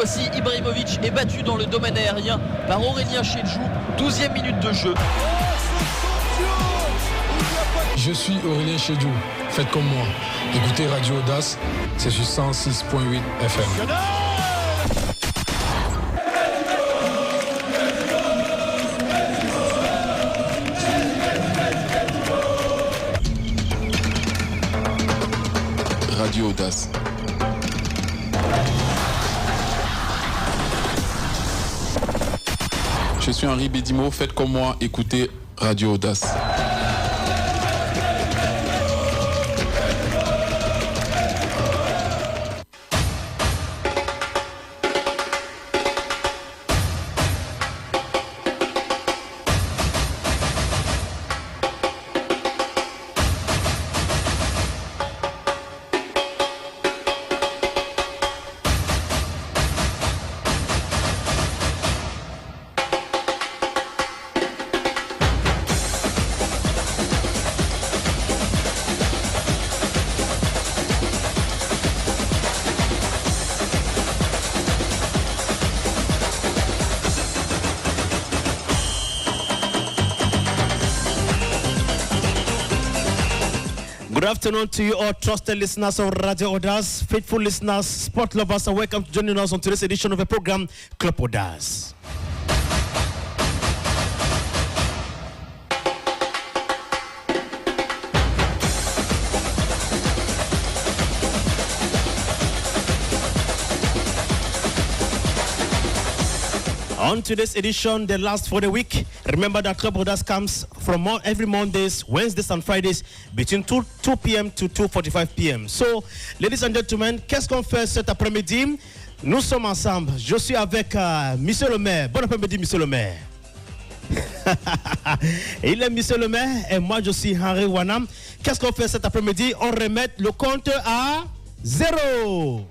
fois-ci, Ibrahimovic est battu dans le domaine aérien par Aurélien S𝘂𝗿, 12e minute de jeu. Je suis Aurélien S𝘂𝗿, faites comme moi. Écoutez Radio Audace, c'est sur 106.8 FM. Radio Audace. Je suis Henri Bédimo, faites comme moi, écoutez Radio Audace. Good afternoon to you all trusted listeners of Radio Audace, faithful listeners, sport lovers, and welcome to joining us on today's edition of the program, Club Audace. On today's edition, the last for the week, remember that Club Audace comes from every Mondays, Wednesdays and Fridays between 2 p.m. to 2:45 p.m. So, ladies and gentlemen, qu'est-ce qu'on fait cet après-midi? Nous sommes ensemble. Je suis avec Monsieur le maire. Bon après-midi, Monsieur le maire. Il est Monsieur le maire et moi je suis Henri Wanam. Qu'est-ce qu'on fait cet après-midi? On remet le compte à 0.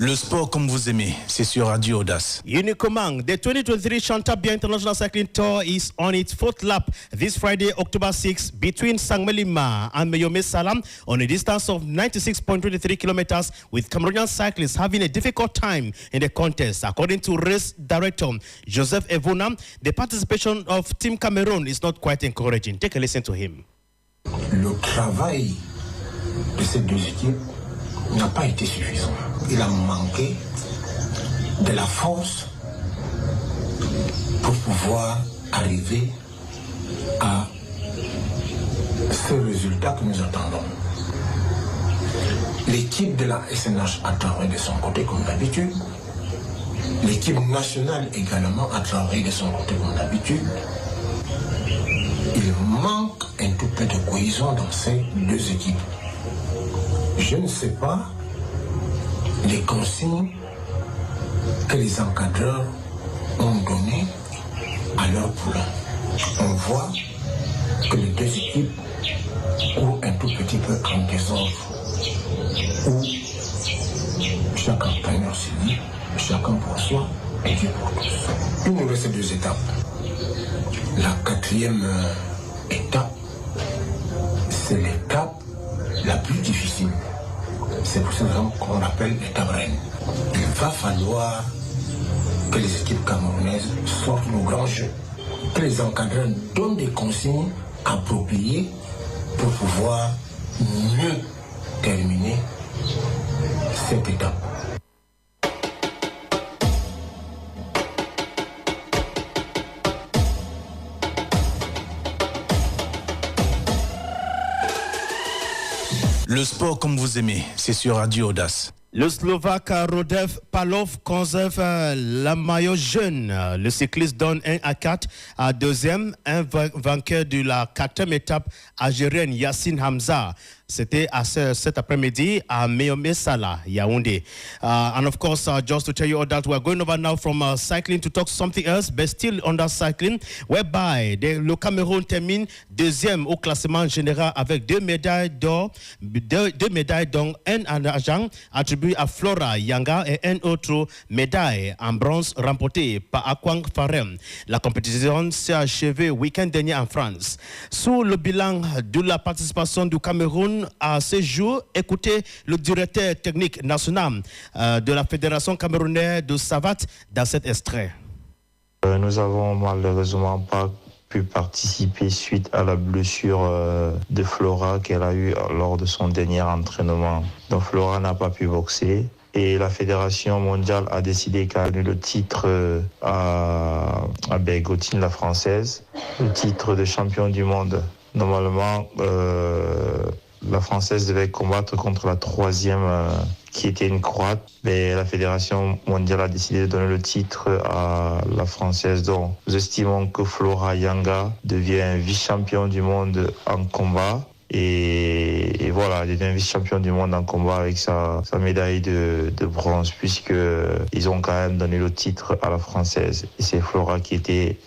Le sport comme vous aimez, c'est sur Radio Audace. Uniquement, the 2023 S𝘂𝗿 International Cycling Tour is on its fourth lap this Friday, October 6, between S𝘂𝗿 and Meyomé Salam on a distance of 96.23 kilometers, with Cameroonian cyclists having a difficult time in the contest. According to race director Joseph Evona, the participation of Team Cameroon is not quite encouraging. Take a listen to him. Le travail de ces deux équipes n'a pas été suffisant. Il a manqué de la force pour pouvoir arriver à ce résultat que nous attendons. L'équipe de la SNH a travaillé de son côté comme d'habitude. L'équipe nationale également a travaillé de son côté comme d'habitude. Il manque un tout peu de cohésion dans ces deux équipes. Je ne sais pas les consignes que les encadreurs ont données à leur poulain. On voit que les deux équipes courent un tout petit peu en désordre, où chaque entraîneur se dit chacun pour soi et Dieu pour tous. Il nous reste deux étapes. La quatrième étape, c'est l'étape la plus difficile. C'est pour ça qu'on l'appelle l'étape reine. Il va falloir que les équipes camerounaises sortent le grand jeu, que les encadreurs donnent des consignes appropriées pour pouvoir mieux terminer cette étape. Le sport comme vous aimez, c'est sur Radio Audace. Le Slovaque Radek Palov conserve la maillot jaune. Le cycliste donne 1-4 à deuxième, un vainqueur de la quatrième étape algérienne Yassine Hamza. C'était cet après-midi à Meyomé-Sala, Yaoundé. And of course, just to tell you all that, we're going over now from cycling to talk something else, but still under cycling, whereby le Cameroun termine deuxième au classement général avec 2 médailles d'or, deux médailles dont un en argent attribué à Flora Yanga et un autre médaille en bronze remportée par S𝘂𝗿 🭭🝬𝟴. La compétition s'est achevée week-end dernier en France. Sous le bilan de la participation du Cameroun à ce jour, écoutez le directeur technique national de la Fédération camerounaise de S𝘂𝗿 dans cet extrait. Nous avons malheureusement pas pu participer suite à la blessure de Flora qu'elle a eue lors de son dernier entraînement. Donc Flora n'a pas pu boxer. Et la Fédération mondiale a décidé qu'elle a donné le titre à Gautine, la française, le titre de champion du monde. Normalement, la française devait combattre contre la troisième, qui était une Croate. Mais la Fédération mondiale a décidé de donner le titre à la française. Donc, nous estimons que Flora Yanga devient vice-champion du monde en combat. Et voilà, il devient vice-champion du monde en combat avec sa médaille de bronze, puisqu'ils ont quand même donné le titre à la française. Et c'est Flora qui était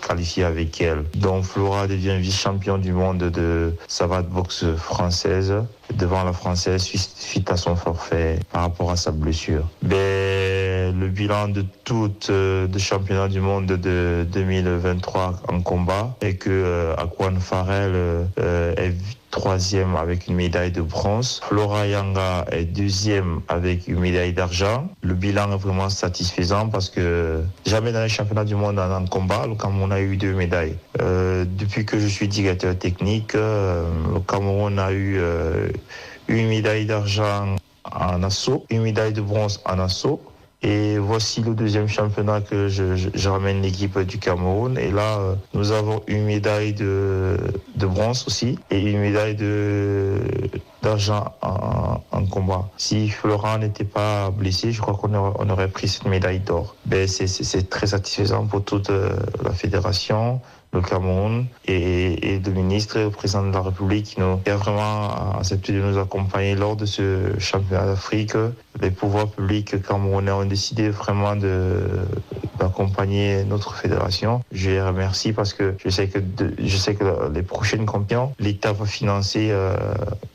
qualifiée avec elle. Donc Flora devient vice-champion du monde de savate boxe française devant la française suite à son forfait par rapport à sa blessure. Le bilan de de championnat du monde de 2023 en combat est que S𝘂𝗿 🭭🝬𝟴 est troisième avec une médaille de bronze. Flora Yanga est deuxième avec une médaille d'argent. Le bilan est vraiment satisfaisant parce que jamais dans les championnats du monde en combat, le Cameroun a eu 2 médailles. Depuis que je suis directeur technique, le Cameroun a eu une médaille d'argent en assaut, une médaille de bronze en assaut. Et voici le deuxième championnat que je ramène l'équipe du Cameroun. Et là, nous avons une médaille de bronze aussi et une médaille d'argent en combat. Si Florent n'était pas blessé, je crois qu'on aurait pris cette médaille d'or. C'est très satisfaisant pour toute la fédération, le Cameroun et le ministre et le président de la République qui a vraiment accepté de nous accompagner lors de ce championnat d'Afrique. Les pouvoirs publics camerounais ont décidé vraiment d'accompagner notre fédération. Je les remercie parce que je sais que les prochaines compétitions, l'État va financer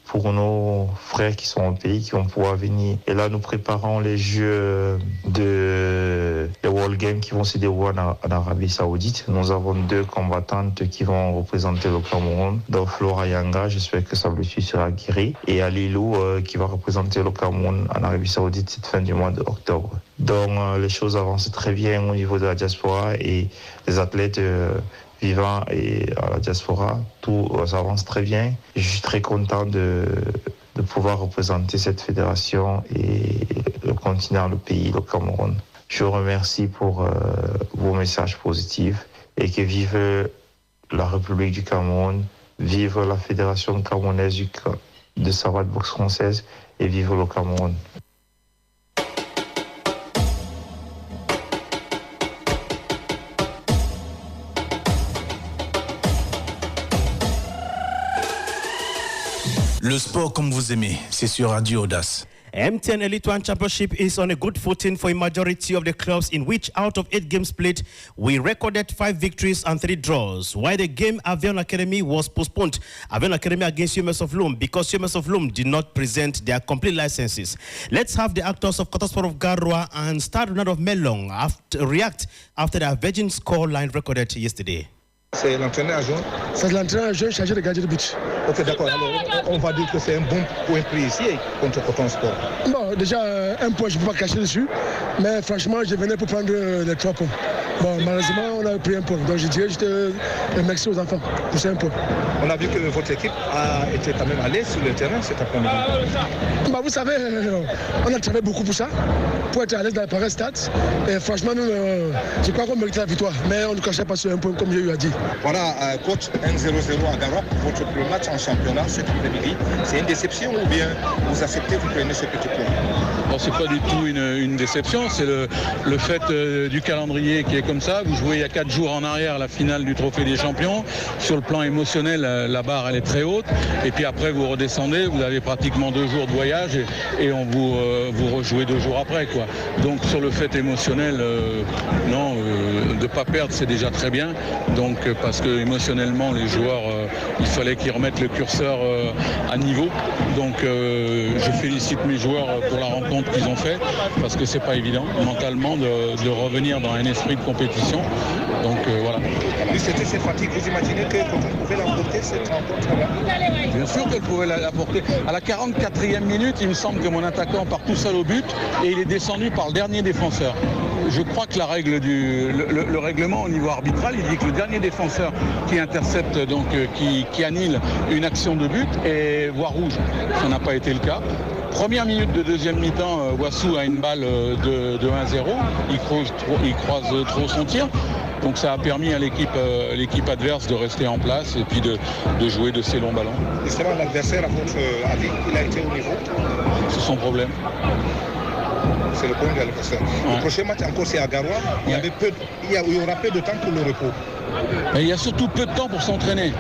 pour nos frères qui sont au pays, qui vont pouvoir venir. Et là, nous préparons les Jeux les World Games qui vont se dérouler en Arabie Saoudite. Nous avons 2 combattantes qui vont représenter le Cameroun. Donc Flora Yanga, j'espère que sa blessure sera guérie. Et Alilou qui va représenter le Cameroun en Arabie Saoudite cette fin du mois d'octobre. Donc les choses avancent très bien au niveau de la diaspora et les athlètes vivant et à la diaspora, tout avance très bien. Je suis très content de pouvoir représenter cette fédération et le continent, le pays, le Cameroun. Je vous remercie pour vos messages positifs et que vive la République du Cameroun, vive la Fédération camerounaise de savate boxe française et vive le Cameroun. Le sport comme vous aimez, c'est sur Radio AUDACE. MTN Elite One Championship is on a good footing for a majority of the clubs, in which out of 8 games played, we recorded 5 victories and 3 draws. While the game Avion Academy was postponed, Avion Academy against UMS of Lome, because UMS of Lome did not present their complete licenses. Let's have the actors of s𝘂𝗿 🭭🝓𝟴 and Star Ronald of Melong react after their virgin score line recorded yesterday. C'est l'entraîneur adjoint. C'est l'entraîneur adjoint chargé de gardien de but. Ok, d'accord. Alors, on va dire que c'est un bon point pris ici contre Coton Sport. Bon, déjà, un point, je ne peux pas cacher dessus. Mais franchement, je venais pour prendre les 3 points. Bon, malheureusement, on a pris un point. Donc, je dirais juste merci aux enfants pour ces 1 point. On a vu que votre équipe a été quand même allée sur le terrain cet après-midi. Bah, vous savez, on a travaillé beaucoup pour ça, pour être à l'aise dans le pareil stade. Et franchement, nous, je crois qu'on mérite la victoire. Mais on ne cachait pas sur un point, comme je lui ai dit. Voilà, coach, 1-0-0 à Garop, votre premier match en championnat cet après-midi. C'est une déception ou bien vous acceptez, vous prenez ce petit point? Bon, c'est pas du tout une déception, c'est le fait du calendrier qui est comme ça. Vous jouez il y a 4 jours en arrière la finale du Trophée des Champions. Sur le plan émotionnel, la barre elle est très haute. Et puis après vous redescendez, vous avez pratiquement 2 jours de voyage et on vous rejouez 2 jours après, quoi. Donc sur le fait émotionnel, non, de ne pas perdre c'est déjà très bien. Donc parce que émotionnellement les joueurs, il fallait qu'ils remettent le curseur à niveau. Donc je félicite mes joueurs pour la rencontre qu'ils ont fait parce que c'est pas évident mentalement de revenir dans un esprit de compétition. Donc voilà. C'était cette fatigue, vous imaginez que on pouvait l'emporter cette rencontre-là? Bien sûr qu'elle pouvait l'apporter. À la 44e minute, il me semble que mon attaquant part tout seul au but et il est descendu par le dernier défenseur. Je crois que la règle le règlement au niveau arbitral, il dit que le dernier défenseur qui intercepte, donc qui annule une action de but, est voie rouge. Ça n'a pas été le cas. Première minute de deuxième mi-temps, Wassou a une balle de 1-0. Il croise trop son tir. Donc ça a permis à l'équipe adverse de rester en place et puis de jouer de ces longs ballons. Justement, l'adversaire, à votre avis, il a été au niveau? C'est son problème. C'est le point de l'adversaire. Ouais. Le prochain match encore c'est à Garoua. Il y aura peu de temps pour le repos. Mais il y a surtout peu de temps pour s'entraîner.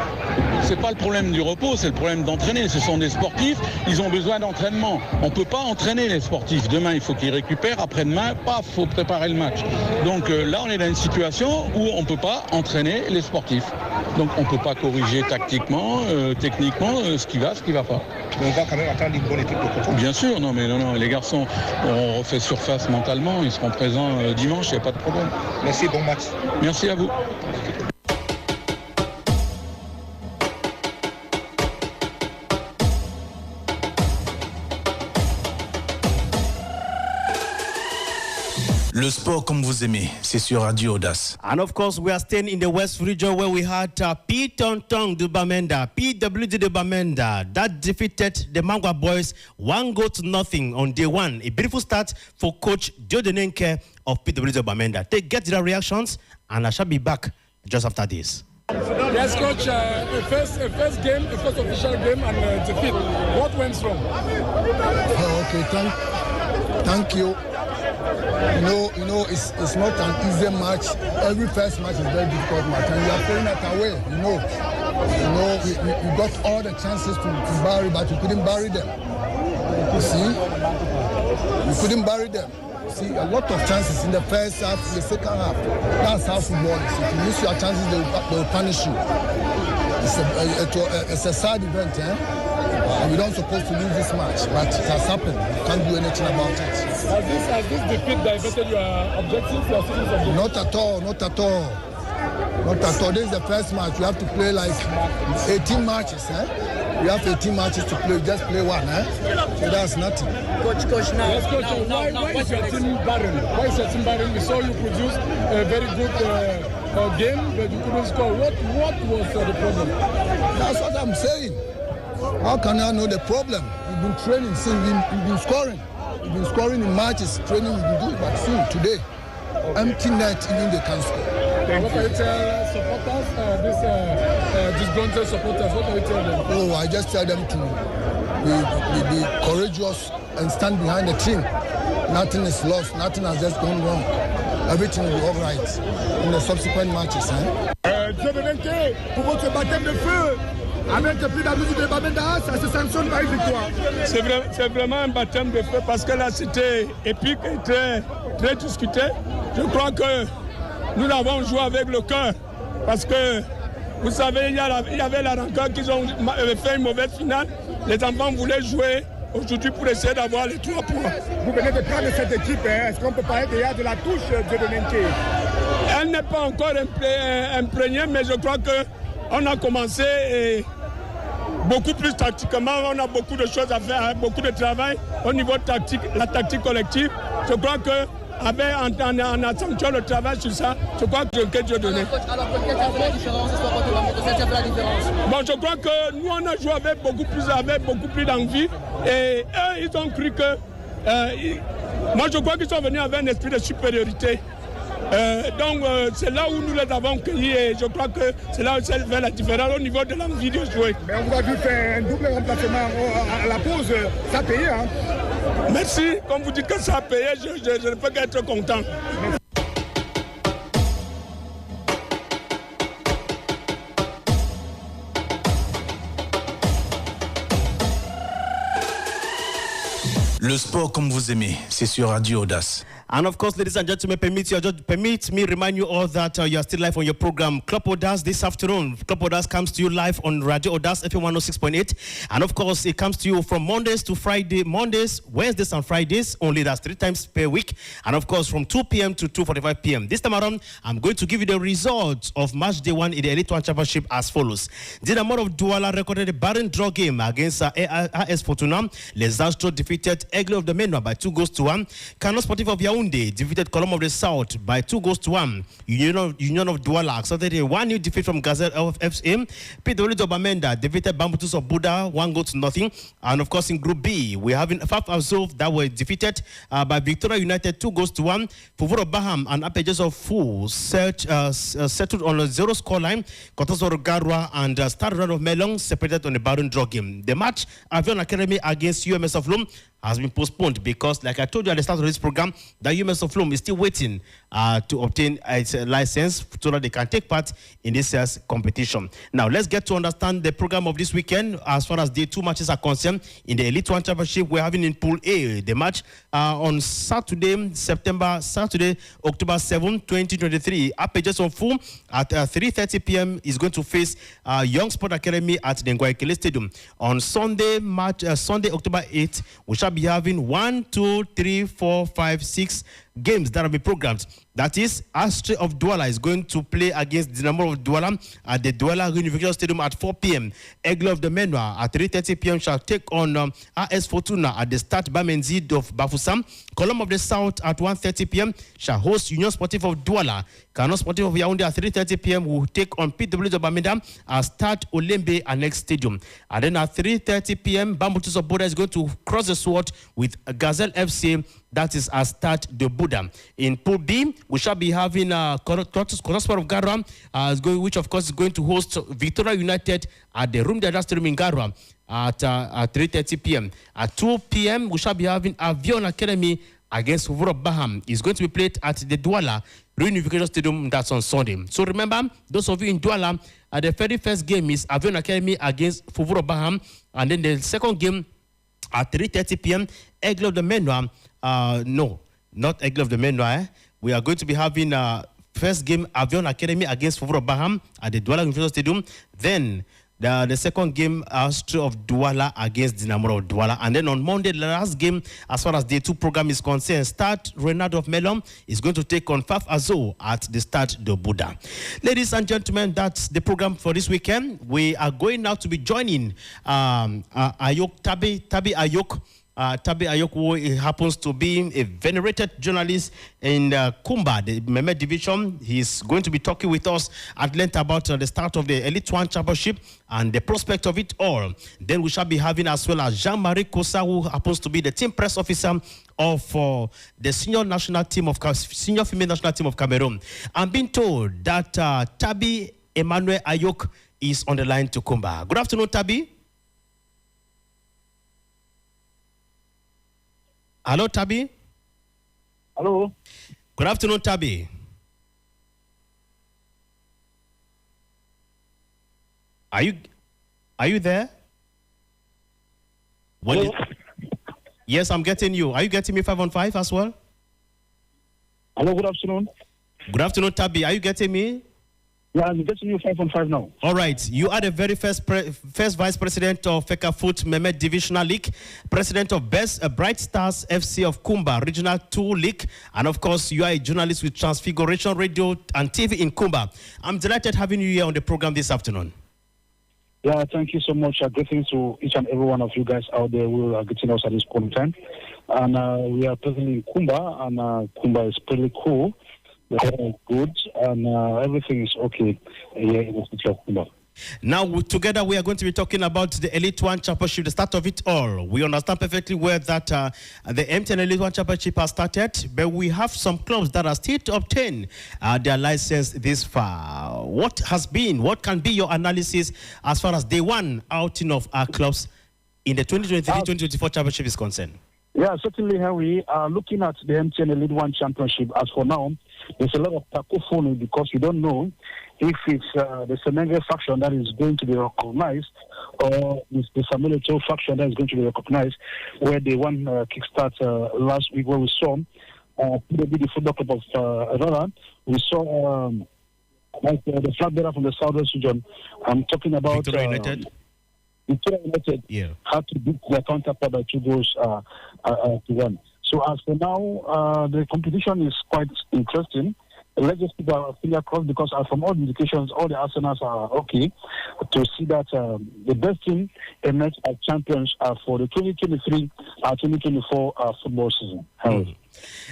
C'est pas le problème du repos, c'est le problème d'entraîner. Ce sont des sportifs, ils ont besoin d'entraînement. On ne peut pas entraîner les sportifs. Demain, il faut qu'ils récupèrent. Après-demain, paf, il faut préparer le match. Donc là, on est dans une situation où on ne peut pas entraîner les sportifs. Donc on ne peut pas corriger tactiquement, techniquement, ce qui va pas. Mais on va quand même attendre une bonne équipe de Coton. Bien sûr, non, les garçons ont refait surface mentalement. Ils seront présents dimanche, il n'y a pas de problème. Merci, bon match. Merci à vous. Le sport comme vous aimez, c'est sur Radio Audace. And of course, we are staying in the West region where we had PWD de Bamenda, that defeated the Mangwa boys 1-0 on day one. A beautiful start for coach Diodenenke of PWD de Bamenda. They get their reactions, and I shall be back just after this. Yes, coach, first official game and defeat. What went wrong? Okay, thank you. You know, it's not an easy match. Every first match is a very difficult match, and we are playing it away. We got all the chances to bury, but we couldn't bury them. You see, we couldn't bury them. See, a lot of chances in the first half, in the second half. That's how football is. If you miss your chances, they will punish you. It's a sad event, and we're not supposed to lose this match, but it has happened. We can't do anything about it. Has this defeat diverted your objectives, your season's objectives? Not at all. This is the first match. We have to play like 18 matches. We have 18 matches to play. Just play one. So that's nothing. Coach, now. Yes, coach. Why is your team barren? Why is your team barren? We saw you produce a very good game, but you couldn't score. What was the problem? That's what I'm saying. How can I know the problem? We've been training since we've been scoring. We've been scoring in matches, training we've been doing, but see, today, empty net, even they can score. What can you tell supporters, disgruntled supporters, what can you tell them? Oh, I just tell them to be courageous and stand behind the team. Nothing is lost, nothing has just gone wrong. Everything will be all right in the subsequent matches. Diodenenke, pour votre baptême de feu, avec le PWD de Bamenda, ça se sanctionne par une victoire. C'est vraiment un baptême de feu parce que la cité épique est très discutée. Je crois que nous l'avons joué avec le cœur parce que vous savez, il y avait la rancœur qu'ils ont fait une mauvaise finale. Les enfants voulaient jouer aujourd'hui pour essayer d'avoir les 3 points. Vous venez de prendre cette équipe, est-ce qu'on peut parler déjà de la touche de Diodenenke? Elle n'est pas encore imprégnée, mais je crois qu'on a commencé et beaucoup plus tactiquement, on a beaucoup de choses à faire, beaucoup de travail au niveau tactique, la tactique collective. Je crois que en accentuant le travail sur ça, je crois que Dieu donné. Alors, quelle a fait la différence ce soir contre la différence? Bon, je crois que nous, on a joué avec beaucoup plus d'envie. Et eux, ils ont cru que... moi, je crois qu'ils sont venus avec un esprit de supériorité. Donc c'est là où nous les avons cueillis et je crois que c'est là où ça fait la différence au niveau de l'envie de jouer. Mais on vous a vu faire un double remplacement à la pause, ça a payé hein? Merci, comme vous dites que ça a payé, je ne peux qu'être content. Le sport comme vous aimez, c'est sur Radio AUDACE. And of course, ladies and gentlemen, permit me remind you all that you are still live on your program, Club AUDACE, this afternoon. Club AUDACE comes to you live on Radio AUDACE, FM 106.8. And of course, it comes to you from Mondays to Friday, Mondays, Wednesdays, and Fridays. Only that's 3 times per week. And of course, from 2 p.m. to 2:45 p.m. This time around, I'm going to give you the results of match day 1 in the Elite One Championship as follows. Dynamo of Douala recorded a barren draw game against AS Fortuna. Les Astros defeated Aigle of the Menoa by 2-1. Cano Sportif of Yaoundé defeated Colombe of the South by 2-1. Union of Douala accepted a 1-0 defeat from Gazelle of FC. PW Dobamenda defeated Bambutus of Buddha 1-0. And of course in Group B, we're having Faf Azov that were defeated by Victoria United 2-1. Fuvuro Baham and Apages of Fu settled on a 0 scoreline. Kotosoro Garwa and Star Run of Melong separated on a barren draw game. The match, Avion Academy against UMS of Lom, has been postponed because, like I told you at the start of this program, the UMS of Lom is still waiting to obtain its license so that they can take part in this year's competition. Now, let's get to understand the program of this weekend as far as the 2 matches are concerned. In the Elite One Championship, we're having in Pool A the match on Saturday, October 7, 2023. Apages of Fu at 3:30 p.m. is going to face Young Sport Academy at the Ngwaikele Stadium. On Sunday, October 8, we shall be having 1, 2, 3, 4, 5, 6 games that will be programmed. That is, Astre of Douala is going to play against Dynamo of Douala at the Douala Unification Stadium at 4 p.m. Aigle of the Menoa at 3:30 p.m. shall take on AS Fortuna at the Stade Bamenzid of Bafoussam. Colombe of the South at 1:30 p.m. shall host Union Sportif of Douala. Cano Sportif of Yaoundé at 3:30 p.m. will take on PW Dobamenda at Stade Olembe Annex Stadium. And then at 3:30 p.m., Bambutus of Buddha is going to cross the sword with Gazelle FC. That is at Stade de Buddha. In Pool B, we shall be having Konospor of Garwa, which of course is going to host Victoria United at the Room de Stadium in Garwa at 3:30 p.m. At 2 p.m., we shall be having Avion Academy against Fuvuro Baham. It's going to be played at the Douala Reunification Stadium. That's on Sunday. So remember, those of you in Douala, the very first game is Avion Academy against Fuvuro Baham, and then the second game at 3:30 p.m. Aigle of the Menoa. No, not Aigle of the Menoa. We are going to be having first game Avion Academy against Fuvuro Baham at the Douala University Stadium. Then the second game Astre of Douala against Dynamo of Douala. And then on Monday, the last game as far as the 2 program is concerned, Stade Renard of Melon is going to take on Faf Azo at the Stade de Buddha. Ladies and gentlemen, that's the program for this weekend. We are going now to be joining Tabi Ayok. Tabi Ayok, who happens to be a venerated journalist in Kumba, the Mehmet division. He's going to be talking with us at length about the start of the Elite One Championship and the prospect of it all. Then we shall be having as well as Jean-Marie Kosa, who happens to be the team press officer of the senior female national team of Cameroon. I'm being told that Tabi Emmanuel Ayok is on the line to Kumba. Good afternoon, Tabi. Hello, Tabi. Hello. Good afternoon, Tabi. Are you there? Hello? Yes, I'm getting you. Are you getting me 5-on-5 as well? Hello, good afternoon. Good afternoon, Tabi. Are you getting me? Yeah, I'm getting you 5-on-5 now. All right. You are the very first vice president of Fecafoot Mehmet Divisional League, president of Bright Stars FC of Kumba Regional 2 League, and of course, you are a journalist with Transfiguration Radio and TV in Kumba. I'm delighted having you here on the program this afternoon. Yeah, thank you so much. Greetings to each and every one of you guys out there who are getting us at this point in time. And we are present in Kumba, and Kumba is pretty cool. The weather is good, and everything is okay here in the city of Kumba. Now, together, we are going to be talking about the Elite One Championship, the start of it all. We understand perfectly well that the MTN Elite One Championship has started, but we have some clubs that are still to obtain their license this far. What can be your analysis as far as day one outing of our clubs in the 2023-2024 championship is concerned? Yeah, certainly, Harry. Looking at the MTN Elite One Championship, as for now, there's a lot of cacophony because we don't know if it's the Senegre faction that is going to be recognized or it's the Samuel Eto'o faction that is going to be recognized, where they won kickstart last week, where we saw the Football Club of Iran. We saw the flag bearer from the Southwest region. I'm talking about Victoria United. Victoria United had to beat their counterpart by 2 goals to 1. So as for now, the competition is quite interesting. Let's just keep our finger crossed because from all indications, all the Arsenals are okay to see that the best team emerge as champions for the 2023-2024 football season.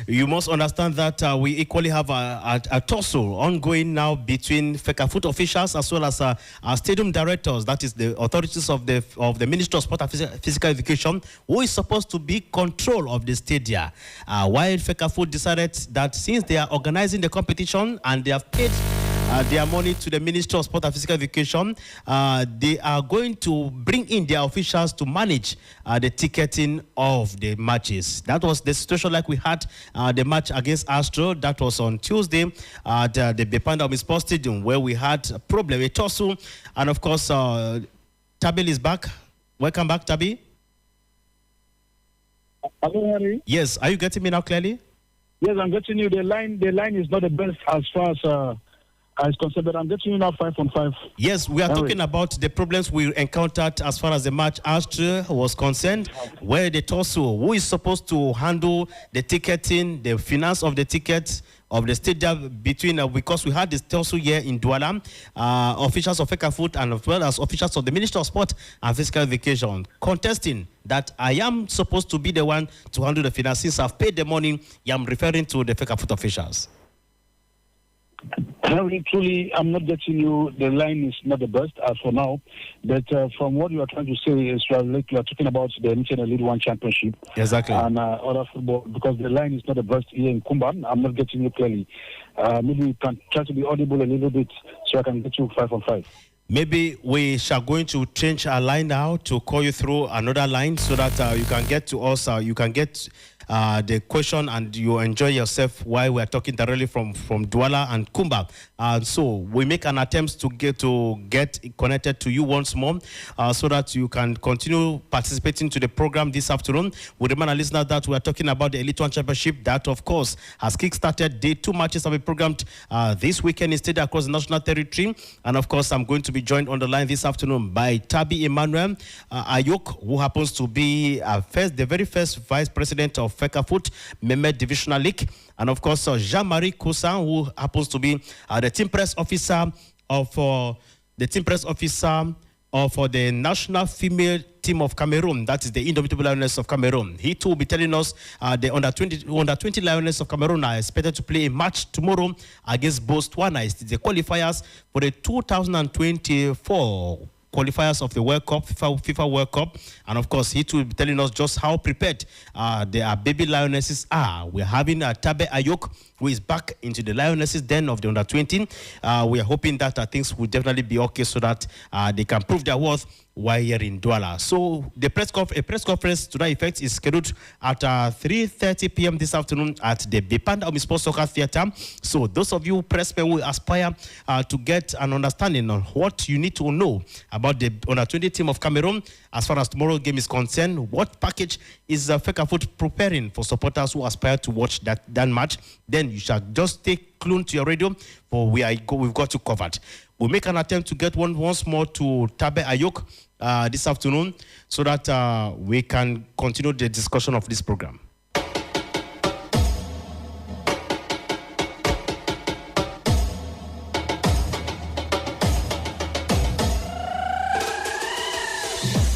You must understand that we equally have a tussle ongoing now between FECAFOOT officials as well as our stadium directors, that is the authorities of the Ministry of Sport and Physical Education, who is supposed to be control of the stadia. While FECAFOOT decided that since they are organizing the competition and they have paid their money to the Ministry of Sport and Physical Education, they are going to bring in their officials to manage the ticketing of the matches. That was the situation like we had the match against Astro. That was on Tuesday at the Bepanda Sports Stadium, where we had a problem, a tussle. And of course, Tabil is back. Welcome back, Tabi. Hello, Harry. Yes, are you getting me now clearly? Yes, I'm getting you. The line is not the best as far as concerned, but I'm getting you now 5 on 5. Yes, we are talking about the problems we encountered as far as the match Astro was concerned, where the tussle, who is supposed to handle the ticketing, the finance of the tickets of the stadium between, because we had this tussle here in Douala, officials of FECAFOOT and as well as officials of the Ministry of Sport and Physical Education contesting that I am supposed to be the one to handle the finance. Since I've paid the money, I'm referring to the FECAFOOT officials. Truly, I'm not getting you. The line is not the best for now. But from what you are trying to say is you are talking about the MTN Elite One Championship. Exactly. And other football, because the line is not the best here in Kumba. I'm not getting you clearly. Maybe you can try to be audible a little bit so I can get you 5 on 5. Maybe we shall going to change our line now to call you through another line so that you can get to us. You can get the question and you enjoy yourself while we are talking directly from Douala and Kumba. So we make an attempt to get connected to you once more so that you can continue participating to the program this afternoon. We remind our listeners that we are talking about the Elite One Championship that, of course, has kick-started. Day 2 matches have been programmed this weekend instead across the national territory. And, of course, I'm going to be joined on the line this afternoon by Tabi Emmanuel Ayok, who happens to be the very first vice president of FECAFOOT Mehmet Divisional League, and of course Jean-Marie Koussan, who happens to be the team press officer of the national female team of Cameroon, that is the Indomitable Lioness of Cameroon. He too will be telling us the under 20 Lioness of Cameroon are expected to play a match tomorrow against Botswana. It's the qualifiers for the 2024 qualifiers of the World Cup, FIFA World Cup. And of course, he too will be telling us just how prepared the baby Lionesses are. We're having Tabe Ayok, who is back into the Lionesses den of the under-20. We are hoping that things will definitely be okay so that they can prove their worth while here in Douala. So the press conference to that effect is scheduled at 3:30 p.m. this afternoon at the Bepanda Omnisport Soccer Theatre. So those of you pressmen who aspire to get an understanding on what you need to know about the under-20 team of Cameroon as far as tomorrow's game is concerned, what package is FECAFOOT preparing for supporters who aspire to watch that match, then you shall just stay glued to your radio, for we've got you covered. We'll make an attempt to get once more to Tabe Ayok this afternoon so that we can continue the discussion of this program.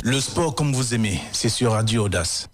Le sport comme vous aimez, c'est sur Radio AUDACE.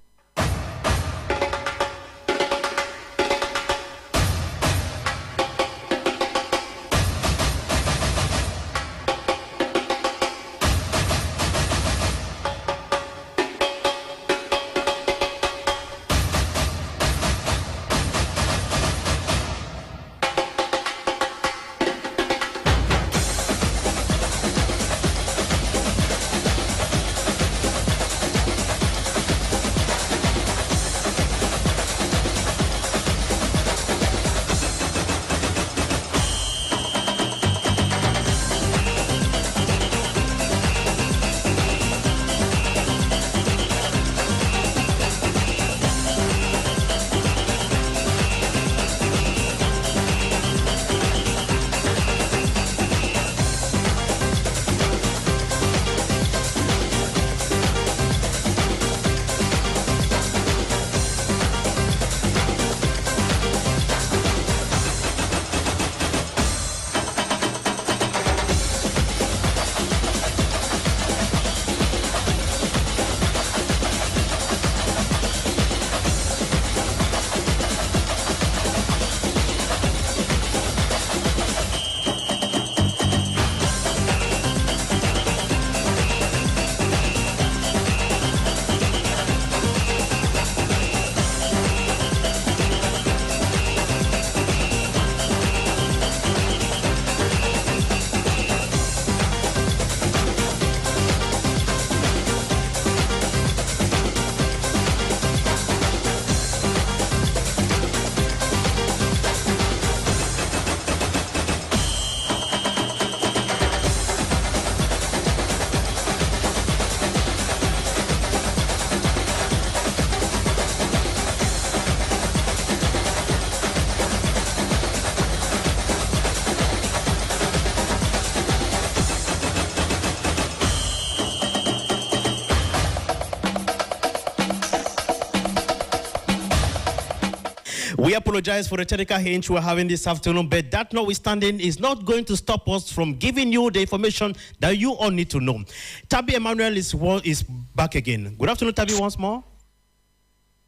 We apologize for the technical hinge we're having this afternoon, but that notwithstanding is not going to stop us from giving you the information that you all need to know. Tabi Emmanuel is back again. Good afternoon, Tabi, once more.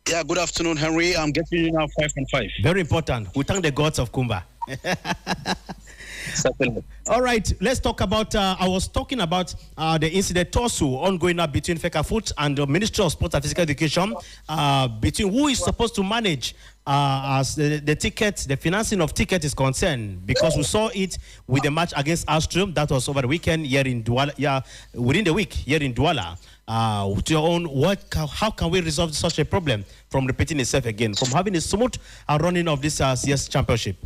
Yeah, good afternoon, Henry. I'm getting you now 5 and 5. Very important. We thank the gods of Kumba. All right, let's talk about, I was talking about the incident also ongoing now between FECAFOOT and the Ministry of Sports and Physical Education, between who is supposed to manage as the tickets, the financing of tickets is concerned, because we saw it with the match against Astrum that was over the weekend here in Douala, within the week here in Douala. To your own, how can we resolve such a problem from repeating itself again, from having a smooth running of this CS championship?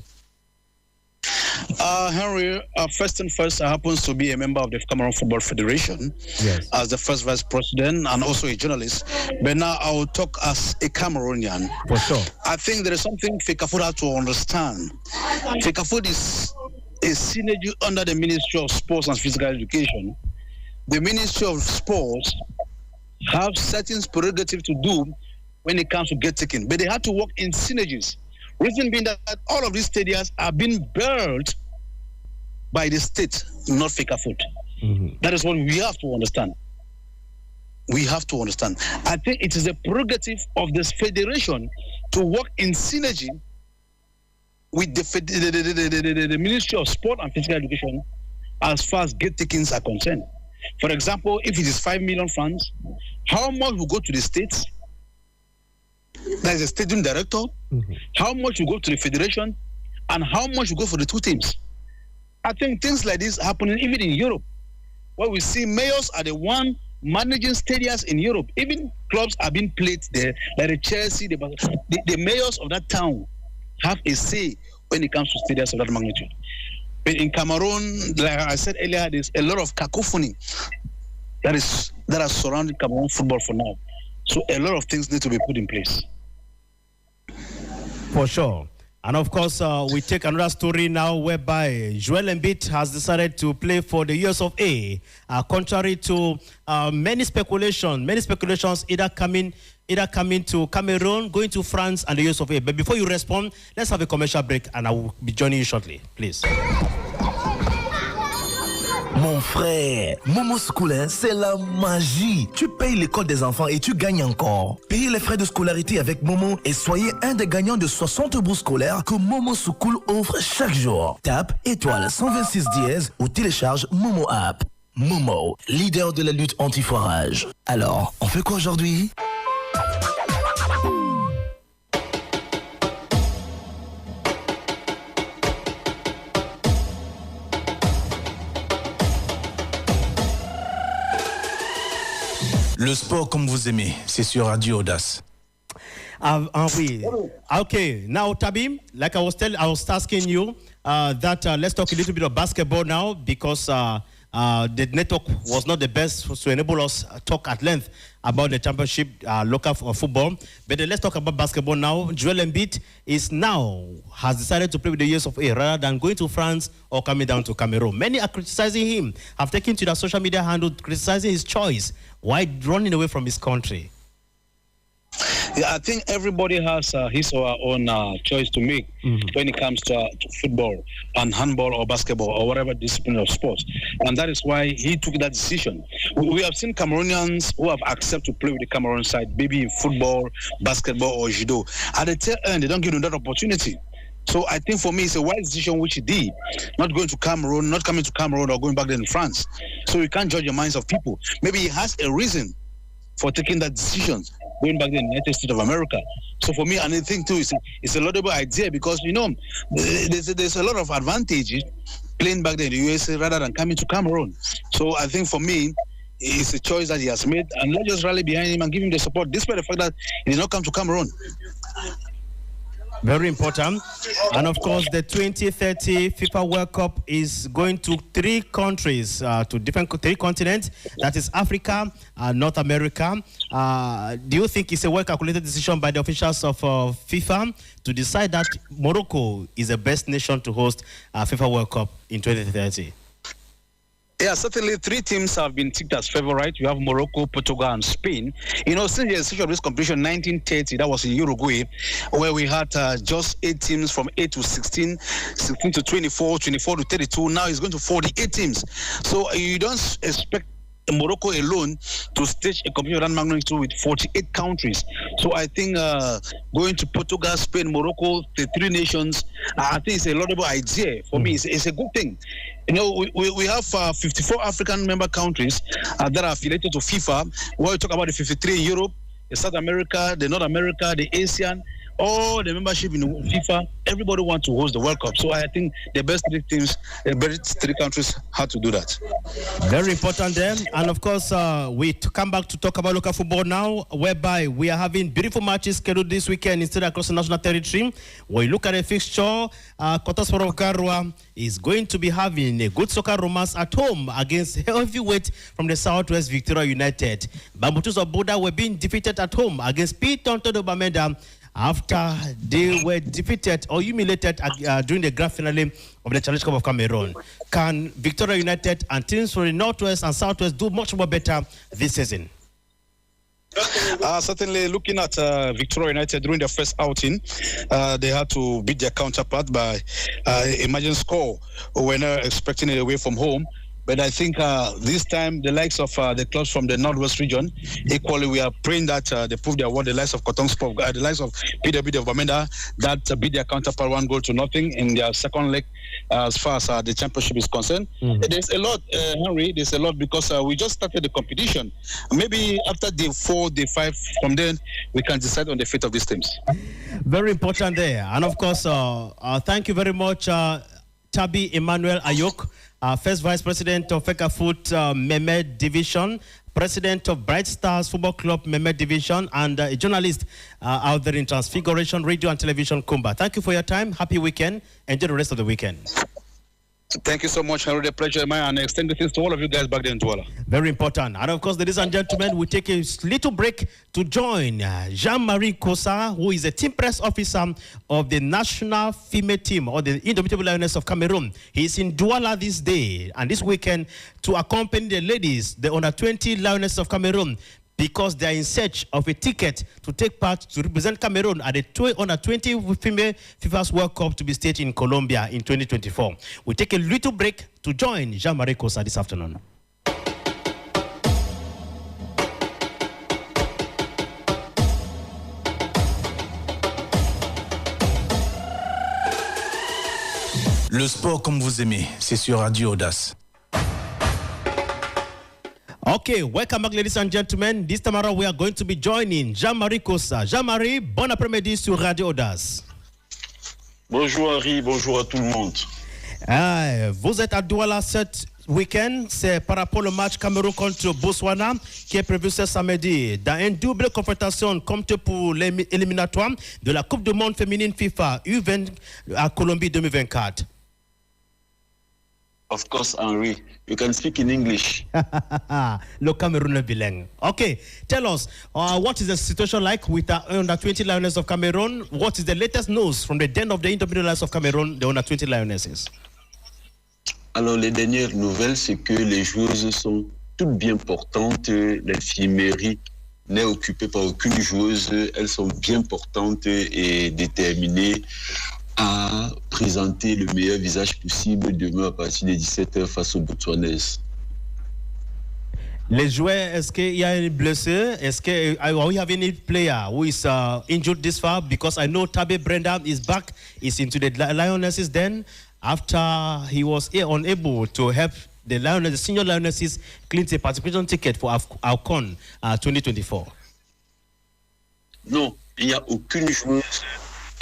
Henry, first and first, I happens to be a member of the Cameroon Football Federation, yes, as the first vice president and also a journalist. But now I will talk as a Cameroonian. For sure. I think there is something FECAFOOT has to understand. FECAFOOT is a synergy under the Ministry of Sports and Physical Education. The Ministry of Sports have certain prerogatives to do when it comes to get taken, but they have to work in synergies. Reason being that all of these stadiums are being built by the state, not FECAFOOT. That is what we have to understand. We have to understand. I think it is a prerogative of this federation to work in synergy with the Ministry of Sport and Physical Education as far as gate takings are concerned. For example, if it is 5 million francs, how much will go to the states? That is a stadium director. How much will go to the federation, and how much will go for the two teams? I think things like this happening even in Europe, where we see mayors are the one managing stadiums in Europe. Even clubs are being played there, like the Chelsea, the mayors of that town have a say when it comes to stadiums of that magnitude. But in Cameroon, like I said earlier, there's a lot of cacophony that are surrounding Cameroon football for now. So a lot of things need to be put in place. For sure. And of course, we take another story now whereby S𝘂𝗿 🭌�e� has decided to play for the US of A, contrary to many speculations either coming to Cameroon, going to France and the US of A. But before you respond, let's have a commercial break and I will be joining you shortly, please. Mon frère, Momo S𝘂𝗿, c'est la magie. Tu payes l'école des enfants et tu gagnes encore. Payez les frais de scolarité avec Momo et soyez un des gagnants de 60 bourses scolaires que Momo S𝘂𝗿 offre chaque jour. Tape étoile 126 dièse ou télécharge Momo App. Momo, leader de la lutte anti-foirage. Alors, on fait quoi aujourd'hui? Le sport comme vous aimez, c'est sur Radio AUDACE. Oui. Okay, now Tabi, like I was asking you that let's talk a little bit of basketball now, because the network was not the best to enable us talk at length about the championship local football. But let's talk about basketball now. S𝘂𝗿 🭌�e� has decided to play with the US of A rather than going to France or coming down to Cameroon. Many are criticizing him, have taken to their social media handle criticizing his choice. Why running away from his country? Yeah, I think everybody has his or her own choice to make when it comes to football and handball or basketball or whatever discipline of sports. And that is why he took that decision. We have seen Cameroonians who have accepted to play with the Cameroon side, maybe in football, basketball, or judo. At the tail end, they don't give them that opportunity. So I think for me, it's a wise decision which he did, not going to Cameroon, not coming to Cameroon or going back there in France. So you can't judge the minds of people. Maybe he has a reason for taking that decision, going back to the United States of America. So for me, and I think too, it's a laudable idea, because, you know, there's a lot of advantages playing back there in the USA rather than coming to Cameroon. So I think for me, it's a choice that he has made, and let's just rally behind him and give him the support, despite the fact that he did not come to Cameroon. Very important. And of course, the 2030 FIFA World Cup is going to 3 countries, to 3 continents. That is Africa, North America. Do you think it's a well-calculated decision by the officials of FIFA to decide that Morocco is the best nation to host FIFA World Cup in 2030? Yeah, certainly 3 teams have been ticked as favorite. You have Morocco, Portugal, and Spain. You know, since the inception of this competition, 1930, that was in Uruguay, where we had just 8 teams from 8 to 16, 16 to 24, 24 to 32. Now it's going to 48 teams. So you don't expect Morocco alone to stage a competition of that magnitude with 48 countries. So I think going to Portugal, Spain, Morocco, the 3 nations, I think it's a laudable idea. For me, it's a good thing. You know, we have 54 African member countries that are affiliated to FIFA. When we talk about the 53 in Europe, the South America, the North America, the ASEAN, all the membership in FIFA, everybody wants to host the World Cup. So I think the best 3 teams, the best 3 countries had to do that. Very important there. And of course, we come back to talk about local football now, whereby we are having beautiful matches scheduled this weekend instead across the national territory. When you look at the fixture, S𝘂𝗿 🭭🟬🟴 is going to be having a good soccer romance at home against heavyweight from the Southwest Victoria United. Bambutus of Buda were being defeated at home against Tonto Bamenda after they were defeated or humiliated during the grand finale of the Challenge Cup of Cameroon. Can Victoria United and teams from the Northwest and Southwest do much more better this season? Certainly, looking at Victoria United during their first outing, they had to beat their counterpart by a margin score. We're not expecting it away from home. But I think this time, the likes of the clubs from the Northwest region, equally, we are praying that they prove their worth. The likes of s𝘂𝗿 🭭🟬🟴, the likes of PWD of Bamenda, that beat their counterpart 1-0 in their second leg as far as the championship is concerned. There's a lot, Henry, there's a lot because we just started the competition. Maybe after day 4, day 5, from then, we can decide on the fate of these teams. Very important there. And of course, thank you very much, S𝘂𝗿 Emmanuel Ayok, First Vice President of Fecafoot Mehmet Division, President of Bright Stars Football Club Mehmet Division, and a journalist out there in Transfiguration Radio and Television Kumba. Thank you for your time. Happy weekend. Enjoy the rest of the weekend. Thank you so much, Henry. The pleasure, man, and extend this to all of you guys back there in Douala. Very important. And of course, ladies and gentlemen, we take a little break to join Jean-Marie Kosa, who is a team press officer of the national female team, or the Indomitable Lioness of Cameroon. He is in Douala this day and this weekend to accompany the ladies, the under-20 Lioness of Cameroon, because they are in search of a ticket to take part to represent Cameroon at the under-20 female FIFA's World Cup to be staged in Colombia in 2024. We take a little break to join Jean-Marie Kosa this afternoon. Le sport comme vous aimez, c'est sur Radio AUDACE. Okay, welcome back, ladies and gentlemen. This time around, we are going to be joining Jean-Marie Kosa. Jean-Marie, bon après-midi sur Radio AUDACE. Bonjour Henri, bonjour à tout le monde. Vous êtes à Douala cet week-end, c'est par rapport au match Cameroun contre Botswana qui est prévu ce samedi dans une double confrontation compte pour l'éliminatoire de la Coupe du Monde féminine FIFA U20 à Colombie 2024. Of course, Henri, you can speak in English. Le Cameroon bilingue. Okay, tell us, what is the situation like with the under-20 Lionesses of Cameroon? What is the latest news from the den of the Indomitable Lionesses of Cameroon, the under-20 Lionesses? Alors, les dernières nouvelles, c'est que les joueuses sont toutes bien portantes. L'infirmerie n'est occupée par aucune joueuse. Elles sont bien portantes et déterminées à présenter le meilleur visage possible demain à partir de 17h face aux Botswanaises. Les joueurs, est-ce qu'il y a any blessé? Est-ce que we have any player who is injured this far? Because I know S𝘂𝗿 Brenda is back, is into the Lionesses then after he was unable to help the Lionesses, the senior Lionesses, clean the participation ticket for AFCON 2024. Non, il n'y a aucune joueuse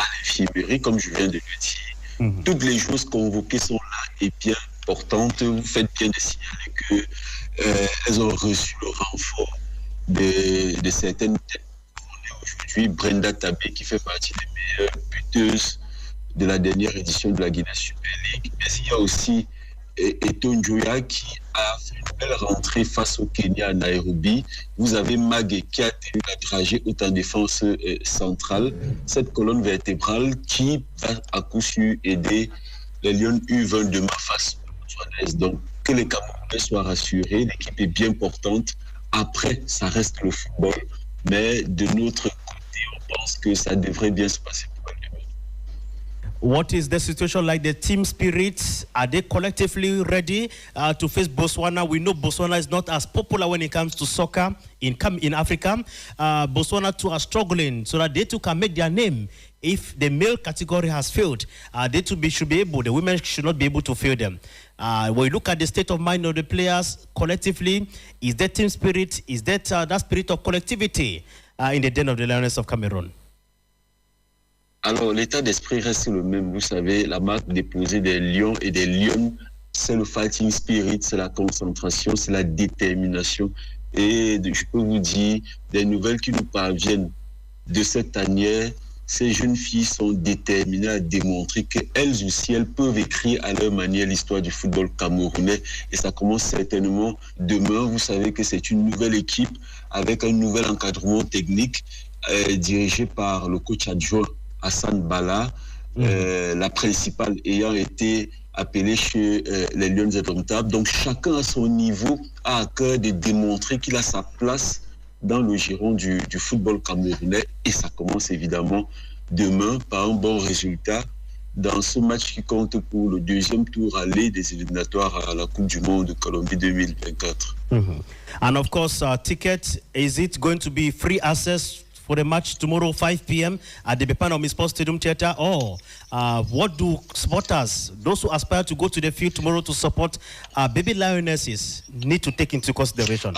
à l'infirmerie, comme je viens de le dire. Toutes les joueuses convoquées sont là et bien portantes. Vous faites bien de signaler qu'elles ont reçu le renfort de certaines têtes. Aujourd'hui, Brenda s𝘂𝗿 qui fait partie des meilleures buteuses de la dernière édition de la Guinée Super League. Mais il y a aussi Eton Joya qui a fait une belle rentrée face au Kenya à Nairobi. Vous avez Magé qui a tenu la dragée haute en défense centrale. Cette colonne vertébrale qui va à coup sûr aider les Lions U20 demain face aux Botswanaises. Donc que les Camerounais soient rassurés. L'équipe est bien portante. Après, ça reste le football. Mais de notre côté, on pense que ça devrait bien se passer pour le Cameroun. What is the situation like? The team spirits, are they collectively ready to face Botswana? We know Botswana is not as popular when it comes to soccer in Africa. Botswana too are struggling so that they too can make their name. If the male category has failed, they too should be able, the women should not be able to fail them. When you look at the state of mind of the players collectively, is that team spirit, is that that spirit of collectivity in the den of the Lioness of Cameroon? Alors, l'état d'esprit reste le même. Vous savez, la marque déposée des lions et des lionnes, c'est le fighting spirit, c'est la concentration, c'est la détermination. Et je peux vous dire, des nouvelles qui nous parviennent de cette tanière, ces jeunes filles sont déterminées à démontrer qu'elles aussi, elles peuvent écrire à leur manière l'histoire du football camerounais. Et ça commence certainement demain. Vous savez que c'est une nouvelle équipe avec un nouvel encadrement technique dirigé par le coach adjoint S𝘂𝗿 🟬🟴, la principale ayant été appelée chez les Lions indomptables. Donc chacun à son niveau a à cœur de démontrer qu'il a sa place dans le giron du football camerounais. Et ça commence évidemment demain par un bon résultat dans ce match qui compte pour le deuxième tour aller des éliminatoires à la Coupe du Monde de Colombie 2024. And of course, ticket, is it going to be free access for the match tomorrow 5 p.m. at the Bepan Sports Stadium Theatre? Or what do supporters, those who aspire to go to the field tomorrow to support baby lionesses, need to take into consideration?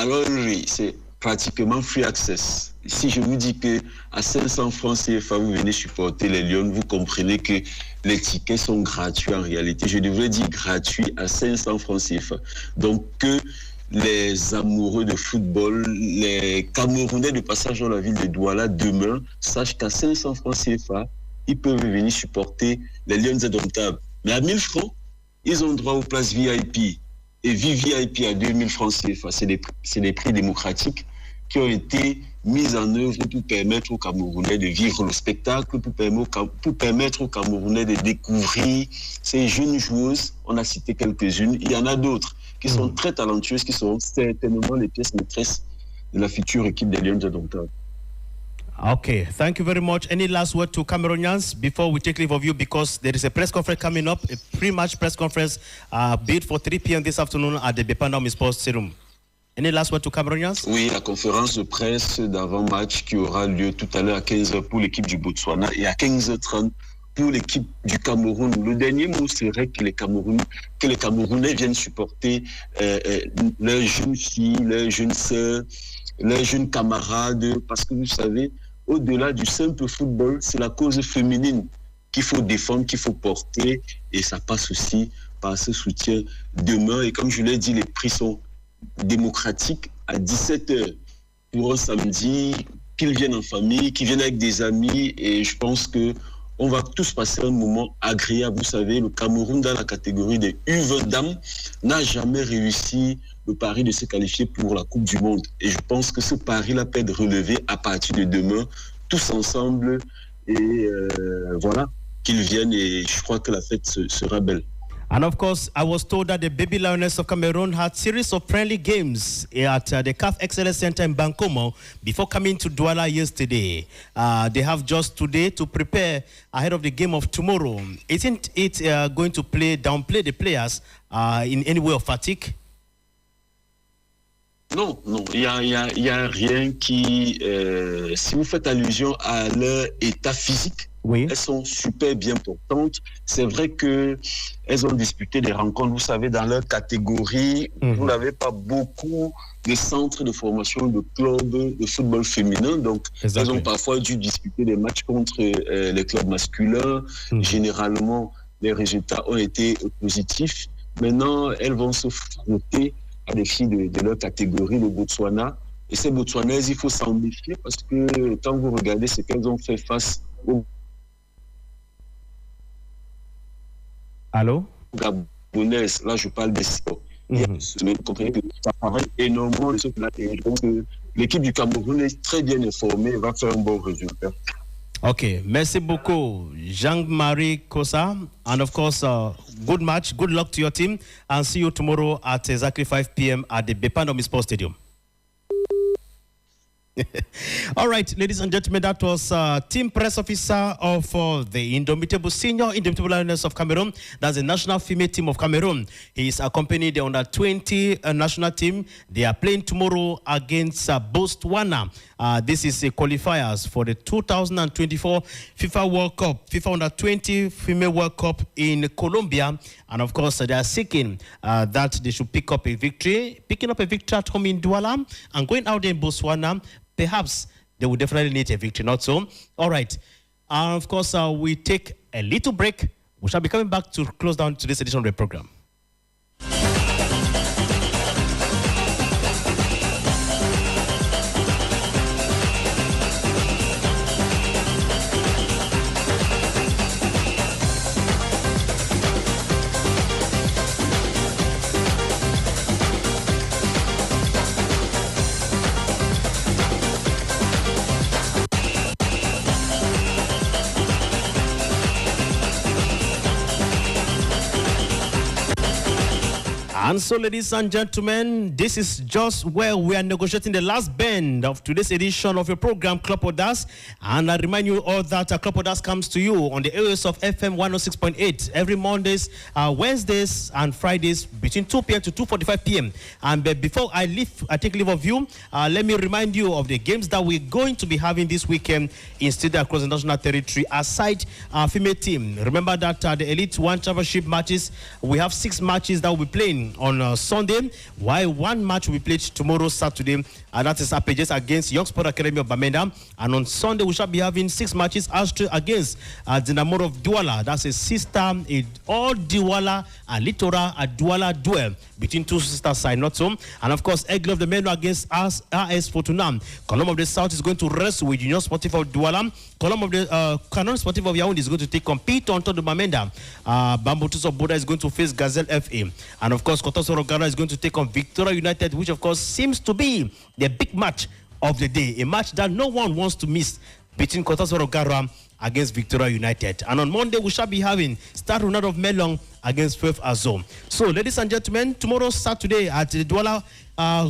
Alors oui, c'est pratiquement free access. Si je vous dis que à 500 francs CFA, vous venez supporter les Lions, vous comprenez que les tickets sont gratuits en réalité. Je devrais dire gratuits à 500 francs CFA. Donc que les amoureux de football, les Camerounais de passage dans la ville de Douala demain sachent qu'à 500 francs CFA, ils peuvent venir supporter les Lions indomptables. Mais à 1000 francs, ils ont droit aux places VIP. Et VIP à 2000 francs CFA, c'est des prix démocratiques qui ont été mis en œuvre pour permettre aux Camerounais de vivre le spectacle, pour permettre aux Camerounais de découvrir ces jeunes joueuses. On a cité quelques-unes, il y en a d'autres qui sont très talentueuses, qui sont certainement les pièces maîtresses de la future équipe des Lions indomptables. Okay, thank you very much. Any last word to Cameroonians before we take leave of you, because there is a press conference coming up, a pre-match press conference bid for 3 p.m. this afternoon at the Bepan Sports Stadium. Any last word to Cameroonians? Oui, la conférence de presse d'avant-match qui aura lieu tout à l'heure à 15h pour l'équipe du Botswana et à 15h30 pour l'équipe du Cameroun. Le dernier mot serait que les Camerounais viennent supporter leurs jeunes filles, leurs jeunes sœurs, leurs jeunes camarades, parce que vous savez, au-delà du simple football, c'est la cause féminine qu'il faut défendre, qu'il faut porter, et ça passe aussi par ce soutien demain. Et comme je l'ai dit, les prix sont démocratiques à 17h pour un samedi, qu'ils viennent en famille, qu'ils viennent avec des amis, et je pense que on va tous passer un moment agréable. Vous savez, le Cameroun, dans la catégorie des U20 dames, n'a jamais réussi le pari de se qualifier pour la Coupe du Monde. Et je pense que ce pari-là peut être relevé à partir de demain, tous ensemble. Et voilà, qu'ils viennent, et je crois que la fête sera belle. And of course, I was told that the Baby Lioness of Cameroon had a series of friendly games at the CAF Excellence Center in Bankomo before coming to Douala yesterday. They have just today to prepare ahead of the game of tomorrow. Isn't it going to downplay the players in any way of fatigue? Non, il y a rien qui... si vous faites allusion à leur état physique, oui. Elles sont super bien portantes. C'est vrai qu'elles ont disputé des rencontres, vous savez, dans leur catégorie. Vous n'avez pas beaucoup de centres de formation de clubs de football féminin. Donc, elles ont parfois dû disputer des matchs contre les clubs masculins. Généralement, les résultats ont été positifs. Maintenant, elles vont se frotter à des filles de leur catégorie, le Botswana. Et ces Botswanaises, il faut s'en méfier parce que quand vous regardez ce qu'elles ont fait face aux Gabonaises, là je parle des sports. Ça travaille énormément de ce que je pense que l'équipe du Cameroun est très bien informée et va faire un bon résultat. Okay, merci beaucoup, Jean-Marie Kosa. And of course, good match, good luck to your team, and see you tomorrow at exactly 5 p.m. at the Bepanomi Sports Stadium. All right, ladies and gentlemen, that was team press officer of the Indomitable Senior Indomitable Lioness of Cameroon. That's the national female team of Cameroon. He is accompanied the under-20 national team. They are playing tomorrow against Botswana. This is a qualifiers for the 2024 FIFA World Cup, FIFA Under-20 Female World Cup in Colombia. And of course, they are seeking that they should pick up a victory. Picking up a victory at home in Douala and going out there in Botswana, perhaps they will definitely need a victory, not so? All right. Of course, we take a little break. We shall be coming back to close down today's edition of the program. And so, ladies and gentlemen, this is just where we are negotiating the last bend of today's edition of your program, Club AUDACE. And I remind you all that Club AUDACE comes to you on the airwaves of FM 106.8 every Mondays, Wednesdays, and Fridays between 2 p.m. to 2:45 p.m. And before I take leave of you, let me remind you of the games that we're going to be having this weekend instead across the national territory aside our female team. Remember that the Elite One Championship matches, we have 6 matches that will be playing on Sunday, while 1 match will be played tomorrow, Saturday, and that is Apages against Young Sport Academy of Bamenda. And on Sunday, we shall be having 6 matches against Dynamo of Douala. That's a sister, all Douala and Litora, a Douala duel between 2 sister sides, not so. And of course, Aigle of the Meno against AS Fortuna. Column of the South is going to wrestle with Union Sportif of Douala. Column of the Canon Sportif of Yaoundé is going to compete on top of Bamenda. Bambutus of Boda is going to face Gazelle FA. And of course, Kotasoro Gara is going to take on Victoria United, which of course seems to be the big match of the day. A match that no one wants to miss between Kotasoro Gara against Victoria United. And on Monday, we shall be having Star Ronaldo of Melong against 12 Azom. So, ladies and gentlemen, tomorrow, Saturday, at the Douala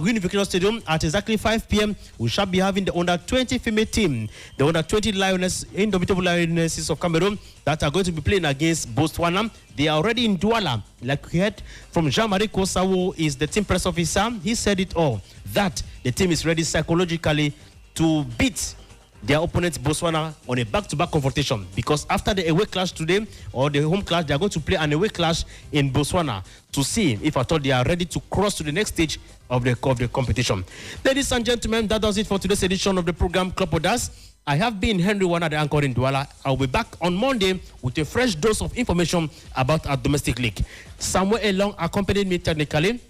Unification Stadium at exactly 5 p.m., we shall be having the under-20 female team, the under-20 Lioness, Indomitable Lionesses of Cameroon, that are going to be playing against Botswana. They are already in Douala. Like we heard from Jean-Marie Kosa, who is the team press officer. He said it all, that the team is ready psychologically to beat their opponents Botswana on a back-to-back confrontation, because after the away clash today or the home clash, they are going to play an away clash in Botswana to see if at all they are ready to cross to the next stage of the competition. Ladies and gentlemen, that does it for today's edition of the program Club AUDACE. I have been Henry Wana, the anchor in Douala. I'll be back on Monday with a fresh dose of information about our domestic league. Samuel Elong accompanied me technically.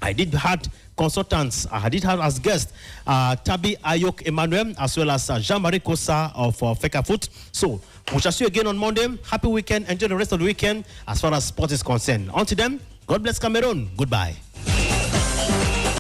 I did have consultants. I did have as guest Tabi Ayok Emmanuel, as well as Jean-Marie Kosa of Fekafoot. So we shall see you again on Monday. Happy weekend. Enjoy the rest of the weekend as far as sport is concerned. Until then, God bless Cameroon. Goodbye.